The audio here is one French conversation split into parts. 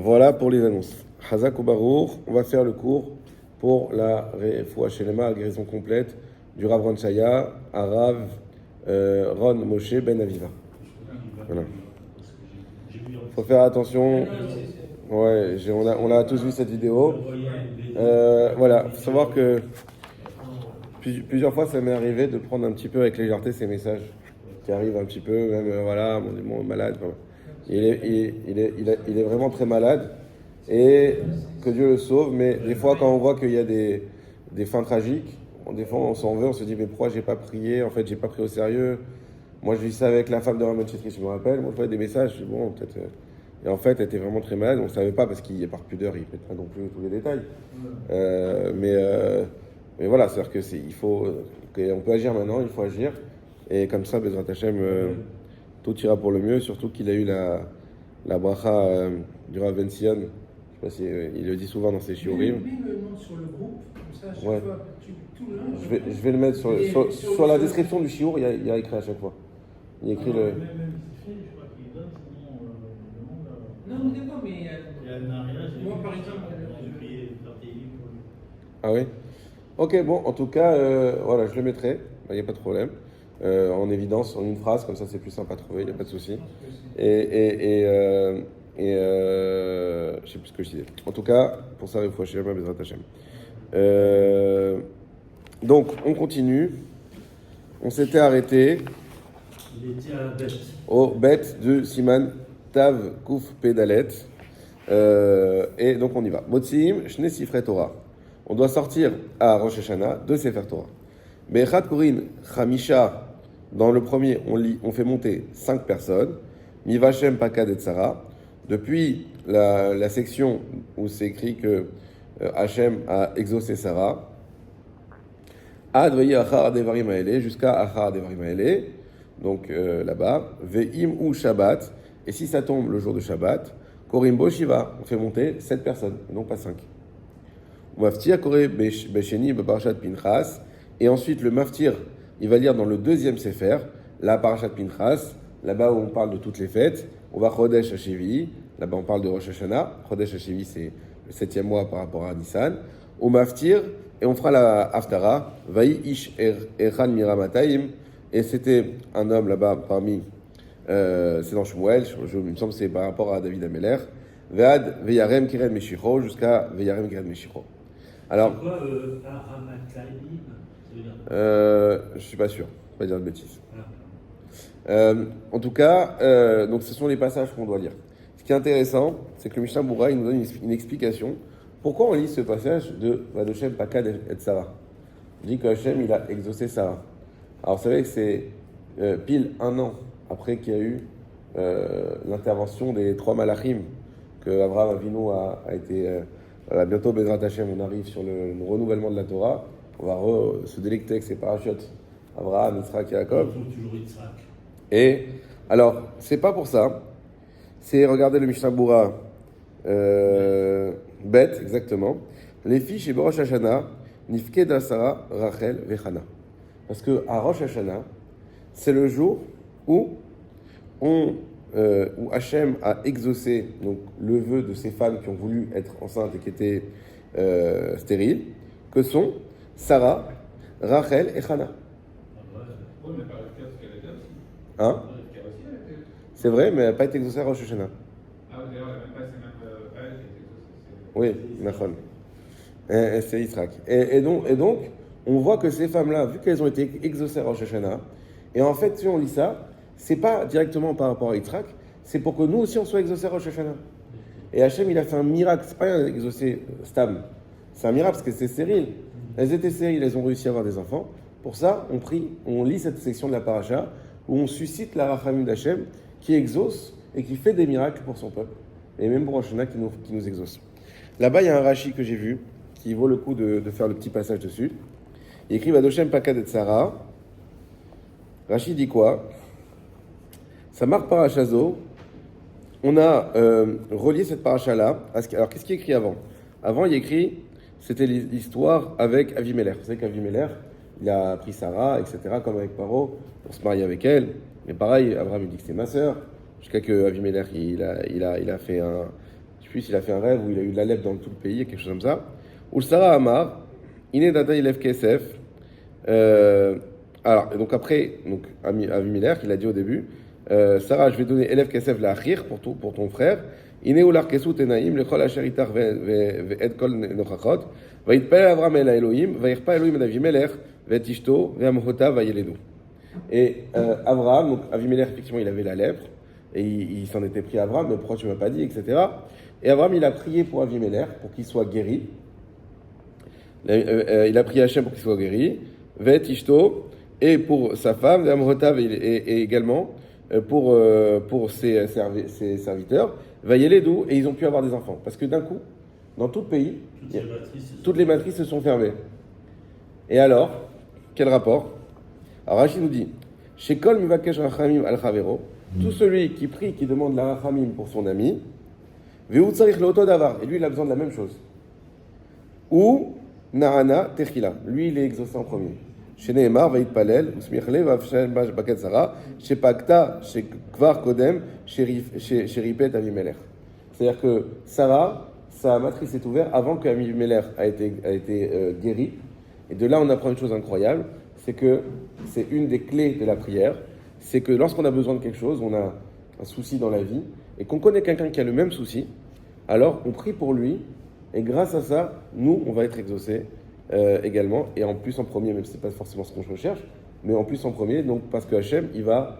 Voilà pour les annonces. Hazak ou Baruch, on va faire le cours pour la Refoua Shelema, la guérison complète du Rav Ron Shaya, à Rav Ron Moshe Ben Aviva. Voilà. Faut faire attention. Ouais, on a tous vu cette vidéo. Voilà, faut savoir que plusieurs fois ça m'est arrivé de prendre un petit peu avec légèreté ces messages qui arrivent un petit peu, même voilà, mon malade. Il est vraiment très malade et que Dieu le sauve, mais des fois quand on voit qu'il y a des fins tragiques, des fois on s'en veut, on se dit mais pourquoi j'ai pas prié, en fait j'ai pas pris au sérieux. Moi je vis ça avec la femme de Ramon Chetri, je me rappelle, moi je voyais des messages, je dis bon peut-être... Et en fait elle était vraiment très malade, on ne savait pas parce qu'il y a par pudeur, il ne met pas non plus tous les détails. Mais voilà, c'est-à-dire il faut, on peut agir maintenant, il faut agir. Et comme ça, Bezrat Hashem, tout ira pour le mieux, surtout qu'il a eu la bracha du Rav Ben Sion. Je sais pas si il le dit souvent dans ses shiurim. Mets le nom sur le groupe, comme ça, à chaque fois, tout le nom. Je vais le mettre sur la description du shiur, il y a écrit à chaque fois. Il y a écrit le. Non, d'accord, mais moi par exemple, Ah oui. Ok, bon, en tout cas, voilà, je le mettrai, il n'y a pas de problème. En évidence, en une phrase, comme ça c'est plus simple à trouver, il n'y a pas de souci. Je sais plus ce que je disais. En tout cas, pour ça, il faut acheter la main, Bezrat Hashem. Donc, on continue. On s'était arrêté au bête de Siman Tav Kouf Pedalet. Et donc, on y va. Motsim, Shne Sifre Torah. On doit sortir à Rosh Hashanah de Sefer Torah. Be'echad Korin Chamisha. Dans le premier, on fait monter 5 personnes. Mivachem Pakad et Tzara. Depuis la section où c'est écrit que Hachem a exaucé Sarah. Ad veyi achar devarim haele, jusqu'à achar devarim haele. Donc là-bas. Ve'im ou Shabbat. Et si ça tombe le jour de Shabbat, Korim Bo Shiva. On fait monter 7 personnes, non pas 5. Maftir Kore Besheni Beparashat Pinchas. Et ensuite, le Maftir, il va lire dans le deuxième Sefer, la Parashat Pinchas, là-bas où on parle de toutes les fêtes. On va Chodesh Hashevi, là-bas on parle de Rosh Hashanah. Chodesh Hashevi, c'est le 7e mois par rapport à Nissan. Au Maftir, et on fera la Haftara, Vaï Ish Echan Miramatayim. Et c'était un homme là-bas parmi, c'est dans Shmuel, il me semble que c'est par rapport à David Ameler. Ve'ad Veyarem Kired Meshicho, jusqu'à Veyarem Kired Meshicho. Alors, c'est quoi Aramatayim? Je suis pas sûr, pas dire de bêtises. En tout cas, donc ce sont les passages qu'on doit lire. Ce qui est intéressant, c'est que le Mishnah Berurah il nous donne une explication. Pourquoi on lit ce passage de Vadoshem Pakad et Sarah? On dit que Hachem il a exaucé Sarah. Alors vous savez que c'est pile un an après qu'il y a eu l'intervention des 3 malachim, que Abraham Avinu a été... voilà, bientôt Bezrat Hashem, on arrive sur le renouvellement de la Torah. On va se délecter avec ses parachutes. Abraham, Yitzhak et Jacob. Toujours Yitzhak. Et alors, c'est pas pour ça. C'est, regardez le Mishnah Berurah, bête, exactement. Les filles chez Rosh Hashanah, Nifkeda Sarah, Rachel, Vechana. Parce que à Rosh Hashanah, c'est le jour où Hachem a exaucé donc, le vœu de ces femmes qui ont voulu être enceintes et qui étaient stériles, que sont Sarah, Rachel et Hana. Hein? C'est vrai, mais elle n'a pas été exaucée à Rosh Hashanah. Oui, Nachon. C'est Yitzhak. Et donc, on voit que ces femmes-là, vu qu'elles ont été exaucées à Rosh Hashanah, et en fait, si on lit ça, c'est pas directement par rapport à Yitzhak, c'est pour que nous aussi on soit exaucés à Rosh Hashanah. Et Hachem, il a fait un miracle, c'est pas un exaucé Stam, c'est un miracle parce que c'est stérile. Elles étaient stériles, elles ont réussi à avoir des enfants. Pour ça, on lit cette section de la paracha où on suscite la rachamim d'Hachem qui exauce et qui fait des miracles pour son peuple. Et même pour Rosh Hashanah qui nous exauce. Là-bas, il y a un Rashi que j'ai vu qui vaut le coup de faire le petit passage dessus. Il écrit Vadoshem Pakad et Sarah. Rashi dit quoi? Ça marque parachazo. On a relié cette paracha-là. Alors, qu'est-ce qui est écrit avant? Avant, il y a écrit, c'était l'histoire avec Avimelech. Vous savez qu'Avimelech, il a pris Sarah, etc., comme avec Paro, pour se marier avec elle. Mais pareil, Abraham il dit que c'est ma sœur. Jusqu'à que Avimelech, il a fait sais plus s'il a fait un rêve où il a eu de la lèpre dans tout le pays, quelque chose comme ça. Ou le Sarah Amar, Iné Data Ilef Kesef. Alors, et donc après, Avimelech, il a dit au début, Sarah, je vais donner Elef Kesef la Achir pour ton frère. Iné Ular Kesu Tenaim, Lechol Asher Itar Ve'ed Kol Nochachot. Va'itpel Avram El Elohim, Va'irpa Elohim El Avimelech, Ve'et Ishto, Ve'amchota Va'yeledu. Et Avraham, donc Avimelech, effectivement, il avait la lèpre, et il s'en était pris à Avraham, mais pourquoi tu ne m'as pas dit, etc. Et Avraham, il a prié pour Avimelech, pour qu'il soit guéri. Il a prié Hachem pour qu'il soit guéri, Ve'et Ishto, et pour sa femme, Ve'amchota, et également pour ses serviteurs, Va'yeledu, et ils ont pu avoir des enfants. Parce que d'un coup, dans tout le pays, toutes les matrices se sont fermées. Et alors, quel rapport? Alors Rachid nous dit, Shekol mivakesh rachamim al chavero, tout celui qui prie, qui demande la rachamim pour son ami, ve'u tzarich leoto davar, et lui il a besoin de la même chose. Ou naana techila, lui il est exaucé en premier. Sheneemar va'itpalel, usmichle va'afshem baket zara, shepakta shekvar kodem, sheripet Avimelech. C'est-à-dire que Sarah, sa matrice est ouverte avant qu'Avimelech a été guéri. Et de là on apprend une chose incroyable, c'est que c'est une des clés de la prière, c'est que lorsqu'on a besoin de quelque chose, on a un souci dans la vie, et qu'on connaît quelqu'un qui a le même souci, alors on prie pour lui, et grâce à ça, nous, on va être exaucés également, et en plus en premier, même si ce n'est pas forcément ce qu'on recherche, mais en plus en premier, donc parce que Hachem, il va,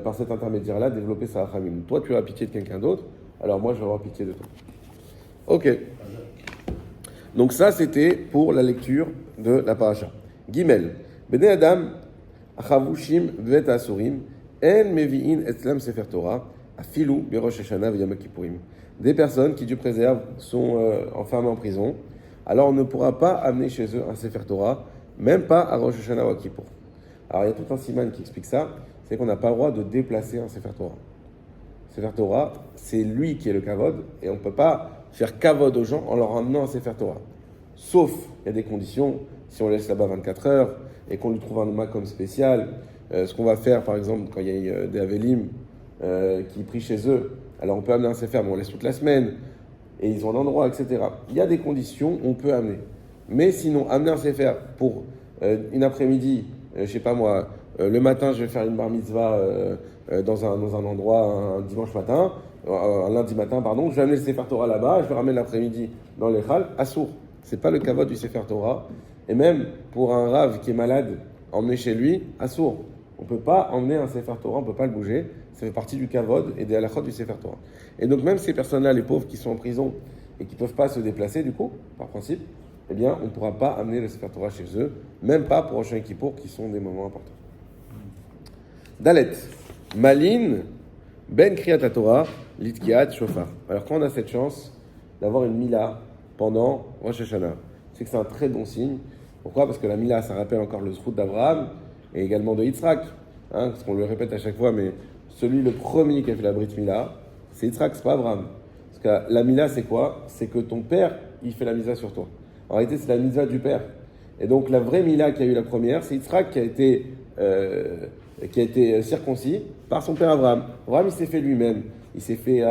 par cet intermédiaire-là, développer sa rachamim. Toi, tu as pitié de quelqu'un d'autre, alors moi, je vais avoir pitié de toi. Ok. Donc ça, c'était pour la lecture de la paracha. Gimel. Bnei Adam, Achavushim, Vet Asurim, En Mevi'in Etzlam Sefer Torah, Afilu, Berosh Hashanah, V'Yom Kippourim. Des personnes qui, Dieu préserve, sont enfermées en prison. Alors on ne pourra pas amener chez eux un Sefer Torah, même pas à Rosh Hashanah ou à Kippour. Alors il y a tout un siman qui explique ça, c'est qu'on n'a pas le droit de déplacer un Sefer Torah. Sefer Torah, c'est lui qui est le kavod, et on ne peut pas faire kavod aux gens en leur ramenant un Sefer Torah. Sauf, il y a des conditions, si on laisse là-bas 24 heures, et qu'on lui trouve un makom spécial, ce qu'on va faire par exemple quand il y a des Avelim qui prient chez eux, alors on peut amener un Sefer, mais on laisse toute la semaine, et ils ont un endroit, etc. Il y a des conditions, on peut amener. Mais sinon, amener un Sefer pour une après-midi, je sais pas moi, le matin je vais faire une bar mitzvah dans un endroit un dimanche matin, un lundi matin, pardon, je vais amener le Sefer Torah là-bas, je vais ramener l'après-midi dans les Chal, assour. C'est pas le kavod du Sefer Torah. Et même pour un rave qui est malade, emmener chez lui, assour. On ne peut pas emmener un Sefer Torah, on ne peut pas le bouger. Ça fait partie du kavod et des halachot du Sefer Torah. Et donc même ces personnes-là, les pauvres qui sont en prison et qui ne peuvent pas se déplacer, du coup, par principe, eh bien, on ne pourra pas amener le Sefer Torah chez eux, même pas pour Rosh Hashanah Kippour, qui sont des moments importants. Dalet, Malin, Ben Kriyat Torah, Litkiat, Shofar. Alors quand on a cette chance d'avoir une Mila pendant Rosh Hashanah, c'est que c'est un très bon signe. Pourquoi? Parce que la Mila, ça rappelle encore le zchut d'Abraham et également de Yitzhak. Parce qu'on le répète à chaque fois, mais le premier qui a fait la Brit Mila, c'est Yitzhak, c'est pas Abraham. Parce que la Mila, c'est quoi? C'est que ton père, il fait la Misa sur toi. En réalité, c'est la Misa du père. Et donc, la vraie Mila qui a eu la première, c'est Yitzhak qui a été circoncis par son père Abraham. Abraham, il s'est fait lui-même. Il s'est fait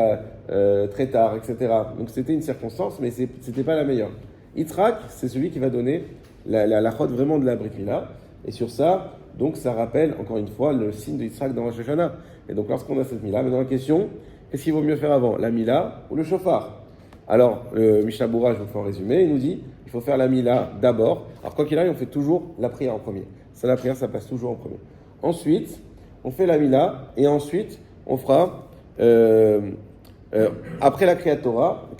très tard, etc. Donc, c'était une circonstance, mais c'était pas la meilleure. Yitzhak, c'est celui qui va donner la chod vraiment de la Brit Mila. Et sur ça, donc ça rappelle encore une fois le signe de Yitzhak dans Rosh Hashanah. Et donc lorsqu'on a cette Mila, maintenant la question, qu'est-ce qu'il vaut mieux faire avant, la Mila ou le shofar? Alors, Mishnah Berurah, je vous fais un résumé, il nous dit, il faut faire la Mila d'abord. Alors quoi qu'il arrive, on fait toujours la prière en premier. Ça, la prière, ça passe toujours en premier. Ensuite, on fait la Mila, et ensuite, on fera... après la Kriyat Torah,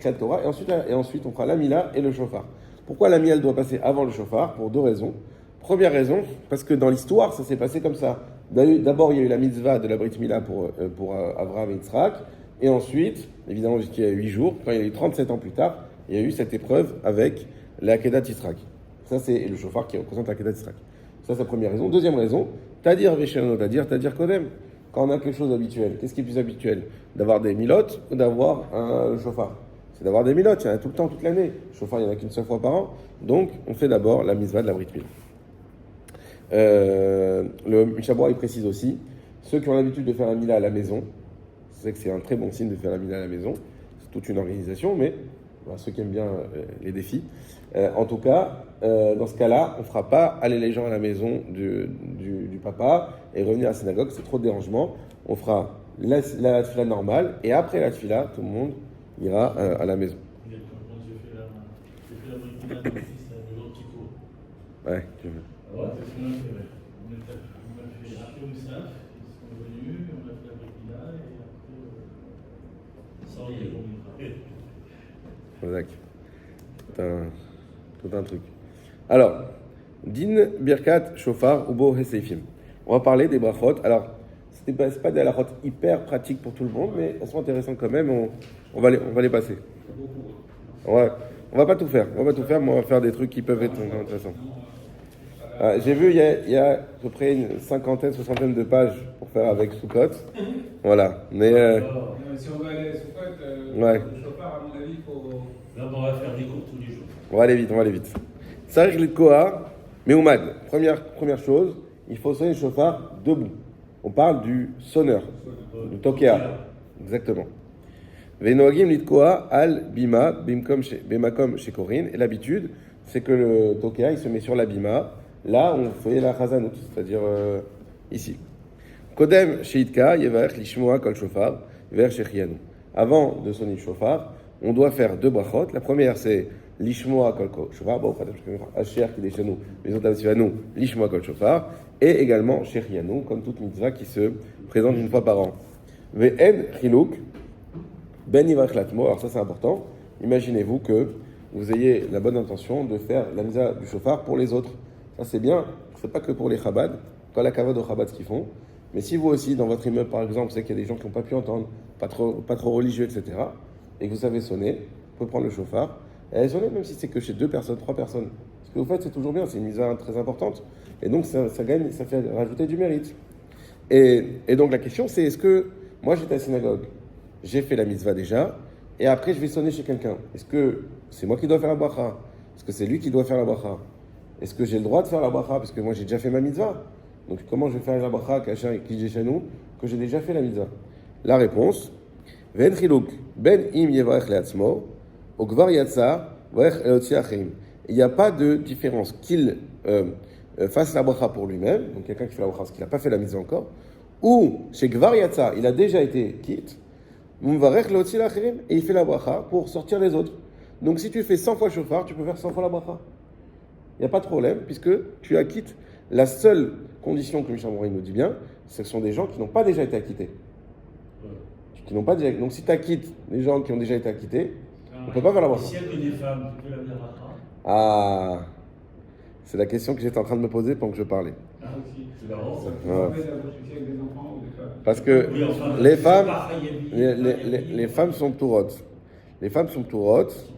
et ensuite on fera la Mila et le shofar. Pourquoi la Mila elle doit passer avant le shofar? Pour deux raisons. Première raison, parce que dans l'histoire, ça s'est passé comme ça. D'abord, il y a eu la mitzvah de la Brit Mila pour Avraham et Yitzhak, et ensuite, évidemment, jusqu'il y a 8 jours, quand il y a eu 37 ans plus tard, il y a eu cette épreuve avec la Kedat Yitzhak. Ça, c'est le shofar qui représente la Kedat Yitzhak. Ça, c'est la première raison. Deuxième raison, Tadir Veshelano, Tadir Kodem. Quand on a quelque chose d'habituel, qu'est-ce qui est plus habituel? D'avoir des milotes ou d'avoir un shofar? C'est d'avoir des milotes, il y en a tout le temps, toute l'année. Le shofar, il n'y en a qu'une seule fois par an. Donc, on fait d'abord la mitzvah de la Brit Mila. Le Mishnah Berurah, il précise aussi, ceux qui ont l'habitude de faire la Mila à la maison, c'est que c'est un très bon signe de faire la Mila à la maison. toute une organisation, mais ceux qui aiment bien les défis. En tout cas, dans ce cas-là, on ne fera pas aller les gens à la maison du papa et revenir à la synagogue, c'est trop de dérangement. On fera la tfila normale et après la tfila, tout le monde ira à la maison. Quand j'ai fait la brigade de mon fils le jour qui court. Ouais, tu veux. Ah ouais, c'est ce qu'on a fait, ouais. On a fait après au Moussaf, ils sont venus, on a fait la brigade et après, sans y aller. Tout un truc. Alors, Din Birkat Shofar Ubo Heseifim. On va parler des brachot. Alors, c'est pas des halachot hyper pratiques pour tout le monde, mais elles sont intéressantes quand même. On va les passer. Ouais. On va pas tout faire. Mais on va faire des trucs qui peuvent être intéressants. J'ai vu, il y a à peu près une cinquantaine, soixantaine de pages pour faire avec Sukkot. Voilà. Mais si on veut aller à Sukkot, ouais. le chauffard, à mon avis, il faut. Là, on va faire des cours tous les jours. On va aller vite. Sarich Litkoa, Meumad. Première chose, il faut sonner le chauffard debout. On parle du sonneur, du tokea. Exactement. Venoagim Litkoa al bima bimakom chez Corinne. Et l'habitude, c'est que le tokea, il se met sur la bima. Là, on fait la chazanout, c'est-à-dire ici. Kodem sheitka yevarech lishmoa kol shofar ver shechianu. Avant de sonner le chauffard, on doit faire deux brachot. La première, c'est lishmoa kol shofar, asher kideshanu, bezotav sivanu, lishmoa kol shofar, et également shechianu, comme toute mitzvah qui se présente une fois par an. Ve'en chiluk ben yivarech latmo. Alors ça, c'est important. Imaginez-vous que vous ayez la bonne intention de faire la mitzvah du chauffard pour les autres. Ça, c'est bien. C'est pas que pour les Chabad, pas la kavod au Chabad ce qu'ils font. Mais si vous aussi, dans votre immeuble, par exemple, vous savez qu'il y a des gens qui n'ont pas pu entendre, pas trop religieux, etc., et que vous savez sonner, vous pouvez prendre le chauffard, et sonner même si c'est que chez 2 personnes, 3 personnes. Ce que vous faites, c'est toujours bien, c'est une mitzvah très importante. Et donc, ça fait rajouter du mérite. Et donc, la question, c'est est-ce que moi, j'étais à la synagogue, j'ai fait la mitzvah déjà, et après, je vais sonner chez quelqu'un. Est-ce que c'est moi qui dois faire la bracha? Est-ce que c'est lui qui doit faire la bracha? Est-ce que j'ai le droit de faire la bracha? Parce que moi, j'ai déjà fait ma mitzvah. Donc, comment je vais faire la bracha qui j'ai chez nous, que j'ai déjà fait la mitzvah? La réponse, Ven chiluk, ben im yevarech leatzmo, ou gvar yatsa, varech eotzi achim. Il n'y a pas de différence qu'il fasse la bracha pour lui-même, donc quelqu'un qui fait la bracha parce qu'il n'a pas fait la mitzvah encore, ou chez gvar yatsa, il a déjà été quitte, mumvarech leotzi achim, et il fait la bracha pour sortir les autres. Donc, si tu fais 100 fois chauffard, tu peux faire 100 fois la bracha. Il n'y a pas de problème, puisque tu acquittes. La seule condition que Michel Morin nous dit bien, c'est que ce sont des gens qui n'ont pas déjà été acquittés. Qui n'ont pas déjà... Donc si tu acquittes les gens qui ont déjà été acquittés, on ne peut pas faire la bracha. Si il y a que des femmes, tu peux la bracha. Ah, c'est la question que j'étais en train de me poser pendant que je parlais. Ah, aussi, c'est marrant. Ouais. Avec des enfants ou des femmes. Parce que Oui, enfin, les femmes, il y a les femmes sont tourotes. Les femmes sont tourotes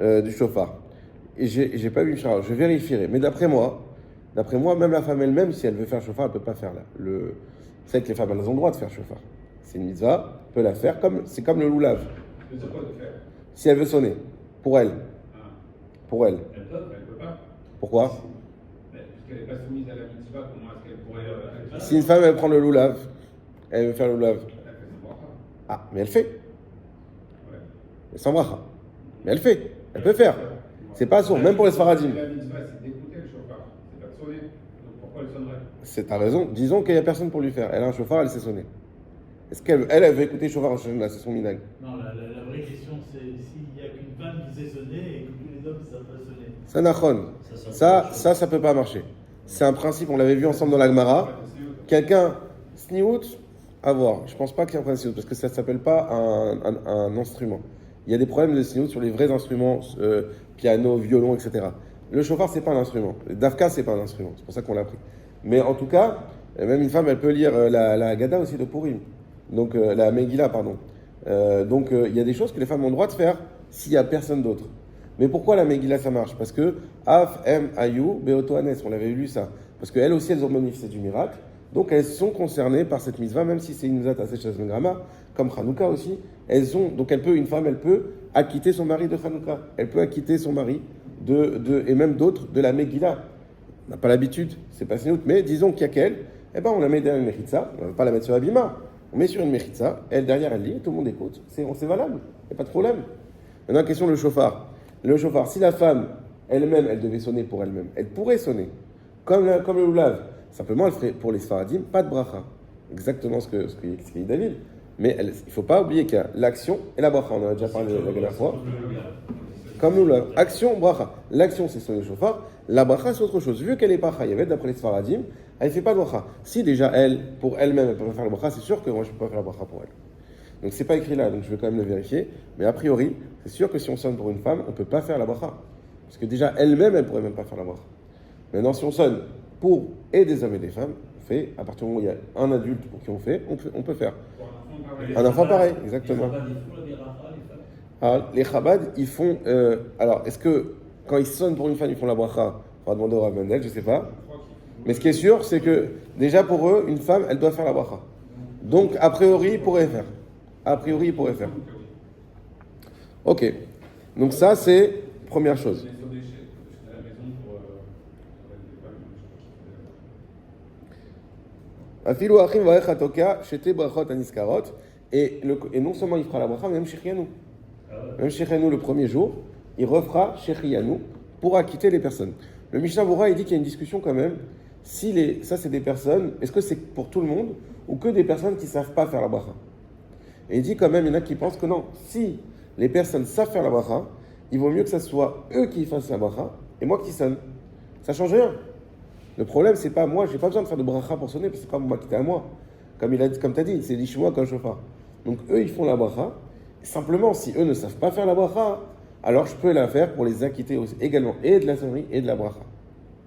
du chauffard. Et j'ai pas vu Charles, je vérifierai. Mais d'après moi, même la femme elle-même, si elle veut faire chauffard, elle peut pas faire là. C'est que les femmes, elles ont le droit de faire chauffard. C'est une mitzvah, elle peut la faire c'est comme le loulav. Je sais pas de faire. Si elle veut sonner, pour elle. Ah. Pour elle. Elle peut pas. Pourquoi? Puisqu'elle n'est pas soumise à la mitzvah, comment est-ce qu'elle pourrait. Si une femme, elle prend le loulav, elle veut faire le loulav. Elle fait son bracha. Ah, mais elle fait. Ouais. Elle sans bracha. Mais elle fait. Elle peut faire. C'est pas sourd, même pour les Sfaradim. La mitzvah, c'est d'écouter le chauffard, c'est pas de sonner. Donc pourquoi elle sonnerait? C'est ta raison. Disons qu'il n'y a personne pour lui faire. Elle a un chauffard, elle sait sonner. Est-ce elle veut écouter le chauffard en Shana? C'est son minag. Non, la vraie question, c'est s'il n'y a qu'une femme qui sait sonner et que tous les hommes ne savent pas sonner. C'est nachon. Ça peut pas marcher. C'est un principe, on l'avait vu ensemble dans la Gemara. Quelqu'un, sniout, à voir. Je pense pas qu'il y ait un problème de sniout, parce que ça ne s'appelle pas un instrument. Il y a des problèmes de sniout sur les vrais instruments, piano, violon, etc. Le chauffard, c'est pas un instrument. Le davka, c'est pas un instrument. C'est pour ça qu'on l'a pris. Mais en tout cas, même une femme, elle peut lire la Haggadah aussi de Purim. Donc, la Megillah, pardon. Donc, il y a des choses que les femmes ont le droit de faire s'il n'y a personne d'autre. Mais pourquoi la Megillah, ça marche? Parce que Af, M, Ayou, Beoto Anes, on l'avait lu ça. Parce qu'elles aussi, elles ont bénéficié du miracle. Donc, elles sont concernées par cette mitzvah, même si c'est une mitzvah assez Grama, comme Hanouka aussi. Donc, une femme, elle peut acquitter son mari de Hanouka. Elle peut acquitter son mari et même d'autres de la Megillah. On n'a pas l'habitude, c'est pas sinout, mais disons qu'il y a qu'elle, on la met derrière une mechitza, on ne va pas la mettre sur la bima, On met sur une mechitza, elle derrière elle lit, tout le monde écoute, c'est valable, il n'y a pas de problème. Maintenant, question le chauffard. Le chauffard, si la femme elle-même, elle devait sonner pour elle-même, elle pourrait sonner, comme le loulav. Simplement, elle ferait pour les sfaradim, pas de bracha. Exactement ce que dit David. Mais il ne faut pas oublier qu'il y a l'action et la bracha. On en a déjà parlé la dernière fois. Comme nous, action, bracha. L'action, c'est sonner le chauffard. La bracha, c'est autre chose. Vu qu'elle est pas chayavet, d'après les sfaradim, elle ne fait pas de bracha. Si déjà, elle, pour elle-même, elle peut pas faire la bracha, c'est sûr que moi, je ne peux pas faire la bracha pour elle. Donc, c'est pas écrit là, donc je vais quand même le vérifier. Mais a priori, c'est sûr que si on sonne pour une femme, on ne peut pas faire la bracha. Parce que déjà, elle-même, elle ne pourrait même pas faire la bracha. Maintenant, si on sonne pour et des hommes et des femmes, on fait, à partir du moment où il y a un adulte pour qui on peut faire. Un enfant pareil, exactement. Alors, les Chabad, ils font. Alors, est-ce que quand ils sonnent pour une femme, ils font la bracha? On va demander au Rav Mendel, je ne sais pas. Mais ce qui est sûr, c'est que déjà pour eux, une femme, elle doit faire la bracha. Donc, a priori, il pourrait faire. A priori, il pourrait faire. Ok. Donc, ça, c'est première chose. Afilou achim va'ech hatoka shete brachot aniskarot. Et non seulement il fera la bracha, mais même Shechianu. Même Shechianu, le premier jour, il refera Shechianu pour acquitter les personnes. Le Mishnah Bora, il dit qu'il y a une discussion quand même. Si ça, c'est des personnes, est-ce que c'est pour tout le monde ou que des personnes qui ne savent pas faire la bracha? Et il dit quand même, il y en a qui pensent que non. Si les personnes savent faire la bracha, il vaut mieux que ce soit eux qui fassent la bracha et moi qui sonne. Ça ne change rien. Le problème, c'est pas moi, j'ai pas besoin de faire de bracha pour sonner, parce que c'est pas moi qui t'ai à moi. Comme tu as dit, c'est l'ishmoa comme chauffard. Donc eux, ils font la bracha. Simplement, si eux ne savent pas faire la bracha, alors je peux la faire pour les acquitter aussi, également, et de la sonnerie et de la bracha.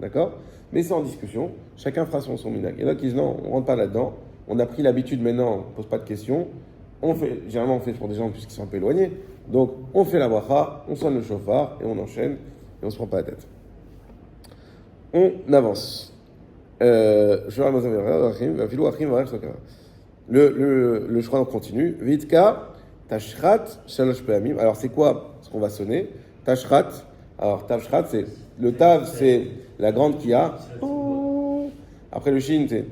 D'accord? Mais c'est en discussion, chacun fera son minag. Et là, qui disent non, on ne rentre pas là-dedans, on a pris l'habitude maintenant, on ne pose pas de questions. Généralement, on fait pour des gens puisqu'ils sont un peu éloignés. Donc, on fait la bracha, on sonne le chauffard, et on enchaîne, et on ne se prend pas la tête. On avance. Le choix continue. Vitka, Tashrat, Shalosh Peamim. Alors, c'est quoi ce qu'on va sonner? Tashrat. Alors, Tashrat, c'est. Le Tav, c'est la grande qui a. Après, le Shin, c'est.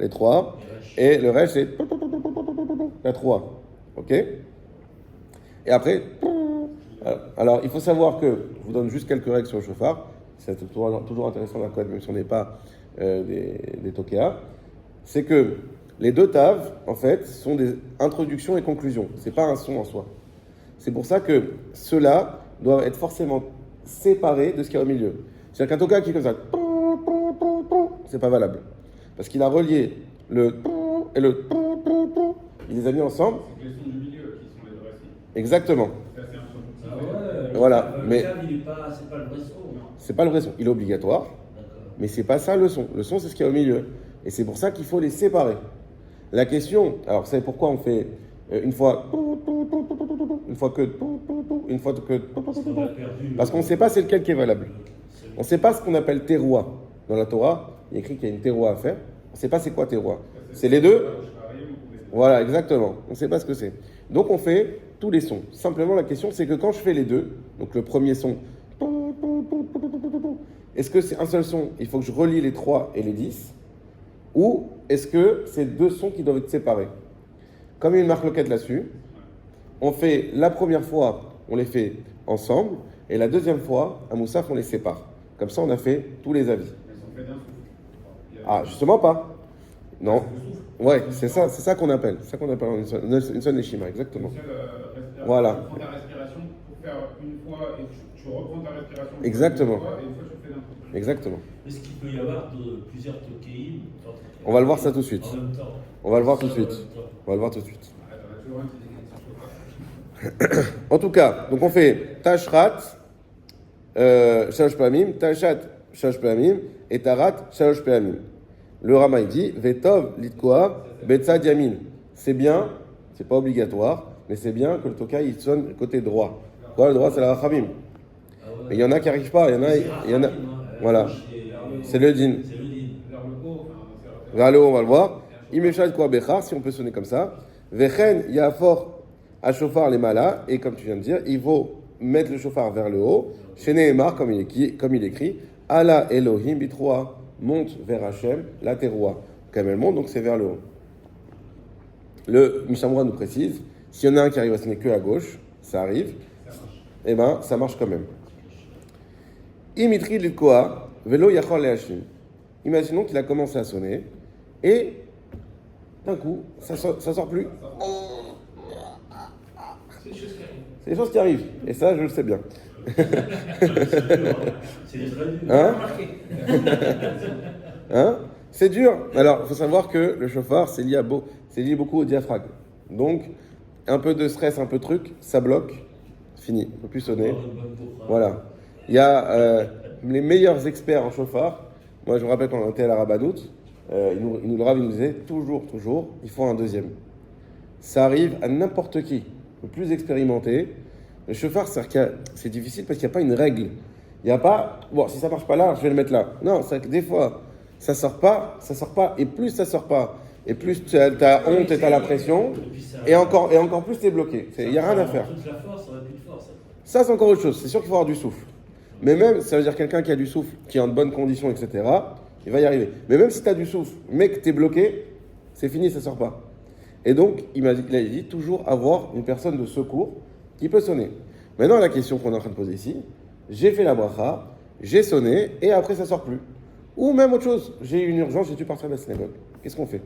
Les trois. Et le reste, c'est. La 3. Ok? Et après. Alors, il faut savoir que. Je vous donne juste quelques règles sur le chauffard. C'est toujours intéressant la code, même si on n'est pas des tokéas. C'est que les deux taves, en fait, sont des introductions et conclusions. Ce n'est pas un son en soi. C'est pour ça que ceux-là doivent être forcément séparés de ce qu'il y a au milieu. C'est-à-dire qu'un toka qui est comme ça, c'est pas valable. Parce qu'il a relié le et le il les a mis ensemble. C'est les sons du milieu qui sont les vrais sons. Exactement. Ça, c'est un son. Ah ouais, Voilà, mais c'est pas le vrai son, non? C'est pas le vrai son. Il est obligatoire, mais c'est pas ça le son. Le son, c'est ce qu'il y a au milieu. Et c'est pour ça qu'il faut les séparer. La question, alors vous savez pourquoi on fait une fois que, une fois que, parce qu'on ne sait pas c'est lequel qui est valable. On ne sait pas ce qu'on appelle terroir. Dans la Torah, il est écrit qu'il y a une terroir à faire. On ne sait pas c'est quoi terroir. C'est les deux. Voilà, exactement. On ne sait pas ce que c'est. Donc on fait tous les sons. Simplement la question c'est que quand je fais les deux, donc le premier son, est-ce que c'est un seul son, il faut que je relie les 3 et les 10, ou est-ce que c'est deux sons qui doivent être séparés? Comme il y a une marque-loquette là-dessus, on fait la première fois, on les fait ensemble, et la deuxième fois, à Moussaf, on les sépare. Comme ça, on a fait tous les avis. Ah, justement pas. Non. Ouais, c'est ça qu'on appelle. C'est ça qu'on appelle une seule neshima, exactement. Voilà. Tu prends ta respiration pour faire une fois et tu reprends ta respiration. Exactement. Une fois, et une fois, tu fais d'un coup. Exactement. Est-ce qu'il peut y avoir plusieurs tokéim? On va le voir ça tout de suite. En même temps. On va le voir tout de suite. On va le voir tout de suite. En tout cas, donc on fait Tashrat, Shalosh Peamim, Tashat, Shalosh Peamim, et Tarat, Shalosh Peamim. Le Rama il dit Vetov, Litkoa, Betzad Yamin. C'est bien, c'est pas obligatoire, mais c'est bien que le toka il sonne côté droit. Quoi, le droit c'est la Rachamim. Mais il y en a qui n'arrivent pas, il y en a. Voilà. C'est le din. Vers le haut, on va le voir. Imeshad Kwa Bechar, si on peut sonner comme ça. Vechen Yafor Ashofar les Mala, et comme tu viens de dire, il faut mettre le chauffard vers le haut. Chez Nehemar, comme il écrit, Allah Elohim Bitroa, monte vers Hachem, la terroir. Comme elle monte, donc c'est vers le haut. Le Mishamura nous précise, s'il y en a un qui arrive à sonner que à gauche, ça arrive, eh ben, ça marche quand même. Imitri l'ilkoa, velo yachol le'ashim. Imaginons qu'il a commencé à sonner, et d'un coup, ça sort plus. C'est des choses qui arrivent. C'est des choses qui arrivent, et ça, je le sais bien. C'est très dur. Hein? Remarquez. Hein? C'est dur. Alors, il faut savoir que le chauffard, c'est lié beaucoup au diaphragme. Donc, un peu de stress, un peu de truc, ça bloque, fini, on ne peut plus sonner. Voilà. Il y a les meilleurs experts en chauffard. Moi, je me rappelle quand on était à la Rabbanout, le Rav, il nous disait toujours, il faut un deuxième. Ça arrive à n'importe qui, le plus expérimenté. Le chauffard, c'est difficile parce qu'il n'y a pas une règle. Il n'y a pas, bon, si ça marche pas là, je vais le mettre là. Non, c'est que des fois, ça sort pas, et plus ça sort pas, et plus tu as honte et tu as la pression, et encore plus tu es bloqué. Il n'y a rien à faire. Toute la force, ça aurait plus de force. Ça, c'est encore autre chose. C'est sûr qu'il faut avoir du souffle. Mais même, ça veut dire quelqu'un qui a du souffle, qui est en de bonnes conditions, etc., il va y arriver. Mais même si tu as du souffle, mais que tu es bloqué, c'est fini, ça sort pas. Et donc, il a dit toujours avoir une personne de secours qui peut sonner. Maintenant, la question qu'on est en train de poser ici, j'ai fait la bracha, j'ai sonné, et après ça sort plus. Ou même autre chose, j'ai eu une urgence, j'ai dû partir de la synagogue. Qu'est-ce qu'on fait?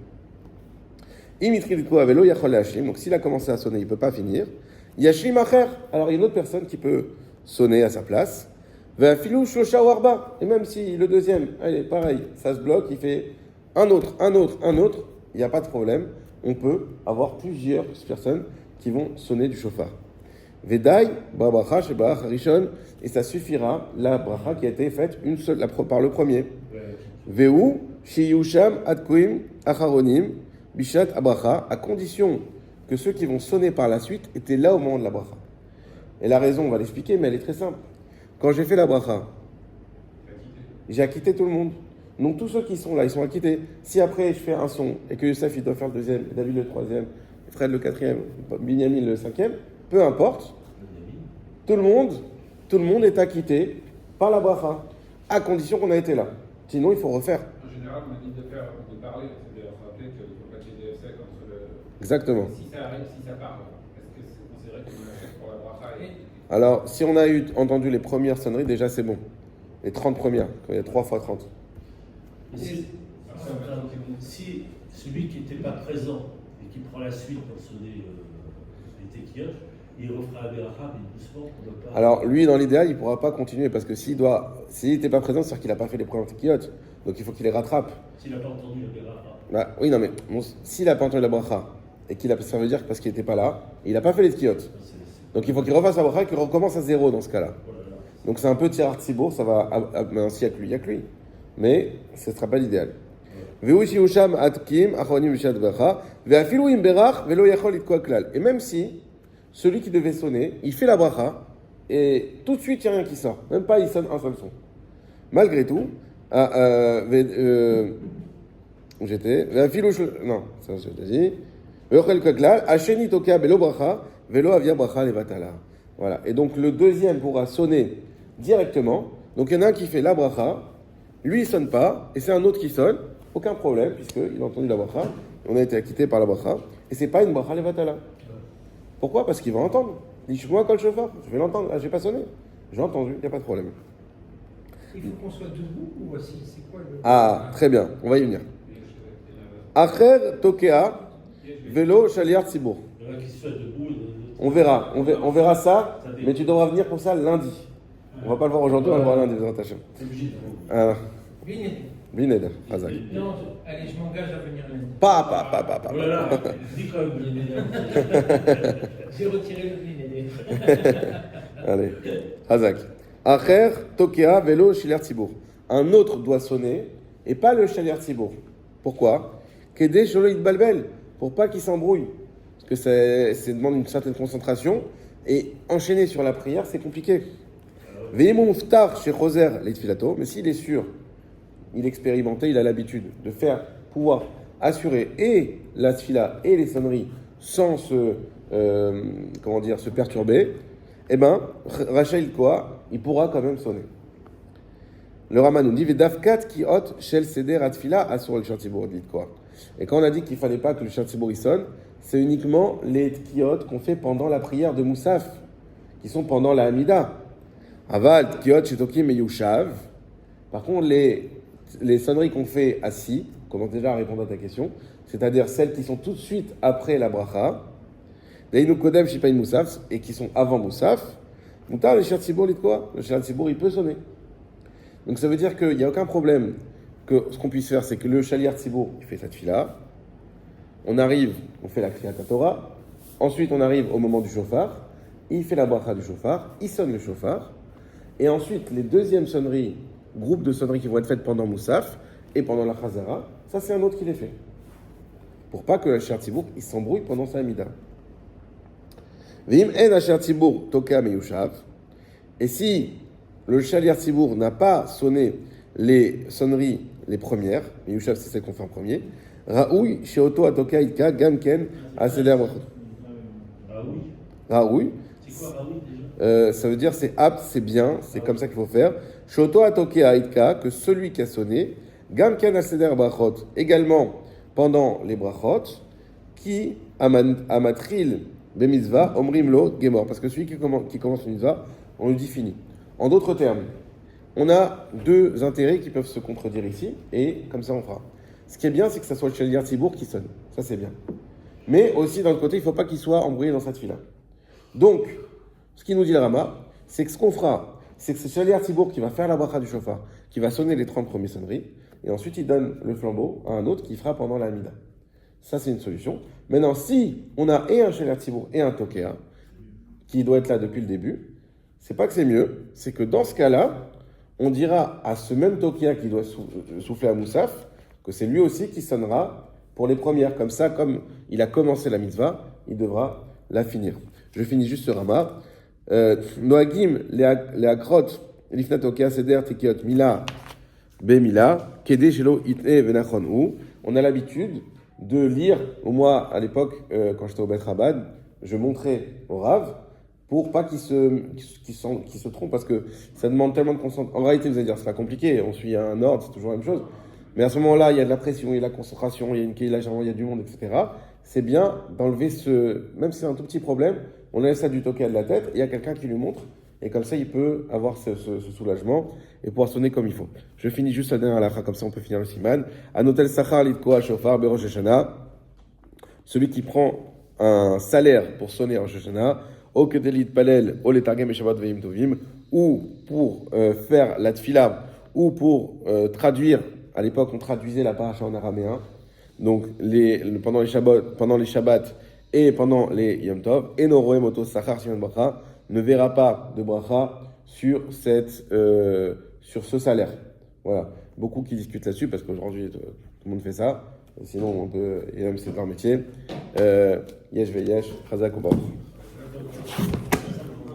Imitri l'ko avelo yachol le'ashim. Donc s'il a commencé à sonner, il ne peut pas finir. Yashim acher. Alors il y a une autre personne qui peut sonner à sa place. Ve'afilu shlosha ou arba. Et même si le deuxième, allez, pareil, ça se bloque, il fait un autre, il n'y a pas de problème. On peut avoir plusieurs personnes qui vont sonner du chauffard. Vedai, bracha, shebarach harishon, et ça suffira, la bracha qui a été faite une seule, par le premier. Veu, shiyusham, adkuim, acharonim, bishat, abracha, à condition que ceux qui vont sonner par la suite étaient là au moment de la bracha. Et la raison, on va l'expliquer, mais elle est très simple. Quand j'ai fait la bracha, j'ai acquitté tout le monde. Donc tous ceux qui sont là, ils sont acquittés. Si après je fais un son et que Youssef il doit faire le deuxième, David le troisième, Fred le quatrième, Binyamin le cinquième, peu importe, tout le monde est acquitté par la bracha, à condition qu'on a été là. Sinon, il faut refaire. En général, on a dit de parler, c'est-à-dire rappeler qu'il ne faut pas qu'il y ait des essais entre le... Exactement. Si ça arrive, si ça parle, est-ce que c'est considéré comme un échec pour la bracha Alors, si on a entendu les premières sonneries, déjà c'est bon. Les 30 premières, quand il y a 3 fois 30. Si celui qui n'était pas présent et qui prend la suite pour sonner les tequillots, il refera la beracha, mais doucement pour ne pas... Alors, lui, dans l'idéal, il ne pourra pas continuer parce que s'il n'était pas présent, c'est-à-dire qu'il n'a pas fait les premières tequillotes. Donc, il faut qu'il les rattrape. S'il n'a pas entendu la beracha. Bah, oui, non, mais bon, s'il n'a pas entendu la bracha et ça veut dire que parce qu'il n'était pas là, il n'a pas fait les tequillotes. Donc, il faut qu'il refasse la bracha et qu'il recommence à zéro dans ce cas-là. Donc, c'est un peu tirar Tzibour, ça va. Mais s'il n'y a que lui, il n'y a que lui. Mais ce ne sera pas l'idéal. Et même si celui qui devait sonner, il fait la bracha et tout de suite il n'y a rien qui sort, même pas il sonne un seul son. Malgré tout, j'étais, non, ça je l'ai dit. Voilà. Et donc le deuxième pourra sonner directement. Donc il y en a un qui fait la bracha. Lui, il sonne pas, et c'est un autre qui sonne, aucun problème, puisqu'il a entendu la bracha, on a été acquitté par la bracha, et c'est pas une bracha levatala. Pourquoi? Parce qu'il va entendre. Il dit, moi, quand le chauffeur, je vais l'entendre. Ah, j'ai pas sonné. J'ai entendu, il n'y a pas de problème. Il faut qu'on soit debout ou assis? C'est quoi le... Ah, très bien, on va y venir. Acher tokea velo shaliar tsibour. Il y en a qui se fait debout. On verra ça, mais tu devras venir pour ça lundi. On va pas le voir aujourd'hui, on va le voir lundi, Bezrat Hashem. C'est obligé de Bined, Hazak. Non, allez, je m'engage à venir lundi. Pa. Oh là là, dis quand même. J'ai retiré le blinédé. Allez, Hazak. Acher, Tokea, Velo, Shiler Tzibour. Un autre doit sonner, et pas le Shiler Tzibour. Pourquoi? Kede Sholoïd Balbel, pour pas qu'il s'embrouille. Parce que ça demande une certaine concentration, et enchaîner sur la prière, c'est compliqué. Veimon Ftar chez Roser, les Tfilato, mais s'il est sûr, il est expérimenté, il a l'habitude de pouvoir assurer et la Tfila et les sonneries sans se perturber, eh bien, Rachel quoi, il pourra quand même sonner. Le Rama nous dit Vedafkat qui hot shel seder atfila asur le chantibour dit quoi. Et quand on a dit qu'il fallait pas que le chantibour il sonne, c'est uniquement les tkiot qu'on fait pendant la prière de Moussaf, qui sont pendant la Hamida. Aval, tkiot, shetokim et yushav. Par contre, les sonneries qu'on fait assis, on commence déjà à répondre à ta question, c'est-à-dire celles qui sont tout de suite après la bracha, Deinu kodem shipain Moussaf, et qui sont avant Moussaf, Moutar, le Shir Tzibour, dit quoi? Le Shir Tzibour, il peut sonner. Donc ça veut dire qu'il n'y a aucun problème que ce qu'on puisse faire, c'est que le Shaliar Tzibour, il fait cette fila, on arrive, on fait la Kriyat Torah, ensuite on arrive au moment du shofar, il fait la bracha du shofar, il sonne le shofar, et ensuite les deuxièmes sonneries, groupes de sonneries qui vont être faites pendant Moussaf et pendant la Chazara, ça c'est un autre qui les fait. Pour pas que le Shaliar Tzibour, il s'embrouille pendant sa Hamida. Vim en Shaliar Tzibour toka meyushav, et si le Shaliar Tzibour n'a pas sonné les sonneries, les premières, meyushav c'est celle qu'on fait en premier, Raoui, Sheoto Atoka Itka, Gamken, Aseder Brachot. Raoui. Raoui. C'est quoi Raoui déjà? Ça veut dire c'est apte, c'est bien, c'est comme ça qu'il faut faire. Sheoto Atoka Itka, que celui qui a sonné, Gamken Aseder Brachot, également pendant les Brachot, qui Amatril Bemizva, Omrimlo, Gemor. Parce que celui qui commence une mitzvah, on lui dit fini. En d'autres termes, on a deux intérêts qui peuvent se contredire ici, et comme ça on fera. Ce qui est bien, c'est que ça soit le Shaliar Tzibour qui sonne. Ça, c'est bien. Mais aussi, d'un côté, il ne faut pas qu'il soit embrouillé dans cette fila. Donc, ce qu'il nous dit le Rama, c'est que ce qu'on fera, c'est que c'est Shaliar Tzibour qui va faire la bracha du shofar, qui va sonner les 30 premières sonneries, et ensuite, il donne le flambeau à un autre qui fera pendant la Hamida. Ça, c'est une solution. Maintenant, si on a et un Shaliar Tzibour et un Tokea, qui doit être là depuis le début, c'est pas que c'est mieux, c'est que dans ce cas-là, on dira à ce même Tokea qui doit souffler à Moussaf, que c'est lui aussi qui sonnera pour les premières. Comme ça, comme il a commencé la mitzvah, il devra la finir. Je finis juste ce Rama. Noagim, les akrot, l'ifnat okea seder tekiot mila be mila, kede shelo itne venachon ou. On a l'habitude de lire, au moins à l'époque, quand j'étais au Bet Rabad, je montrais au Rav, pour pas qu'il se trompe, parce que ça demande tellement de concentration. En réalité, vous allez dire, c'est pas compliqué, on suit un ordre, c'est toujours la même chose. Mais à ce moment-là, il y a de la pression, il y a de la concentration, il y a une kéila, il y a du monde, etc. C'est bien d'enlever même si c'est un tout petit problème, on laisse ça du toqué de la tête, il y a quelqu'un qui lui montre, et comme ça, il peut avoir ce soulagement et pouvoir sonner comme il faut. Je finis juste la dernière halakha, comme ça on peut finir le siman. Anotel sachar litkoa shofar berosh Hashanah, celui qui prend un salaire pour sonner en Rosh Hashanah, au kedelit palel, au letargem et shabbat veim tovim, ou pour faire la tfila, ou pour traduire. À l'époque, on traduisait la paracha en araméen. Donc, pendant les Shabbats et pendant les Yom Tov, et Noroem Oto Sachar Siman Bracha ne verra pas de bracha sur ce salaire. Voilà. Beaucoup qui discutent là-dessus parce qu'aujourd'hui, tout le monde fait ça. Sinon, c'est leur métier. Yesh Veyesh, Chazak Obaruch.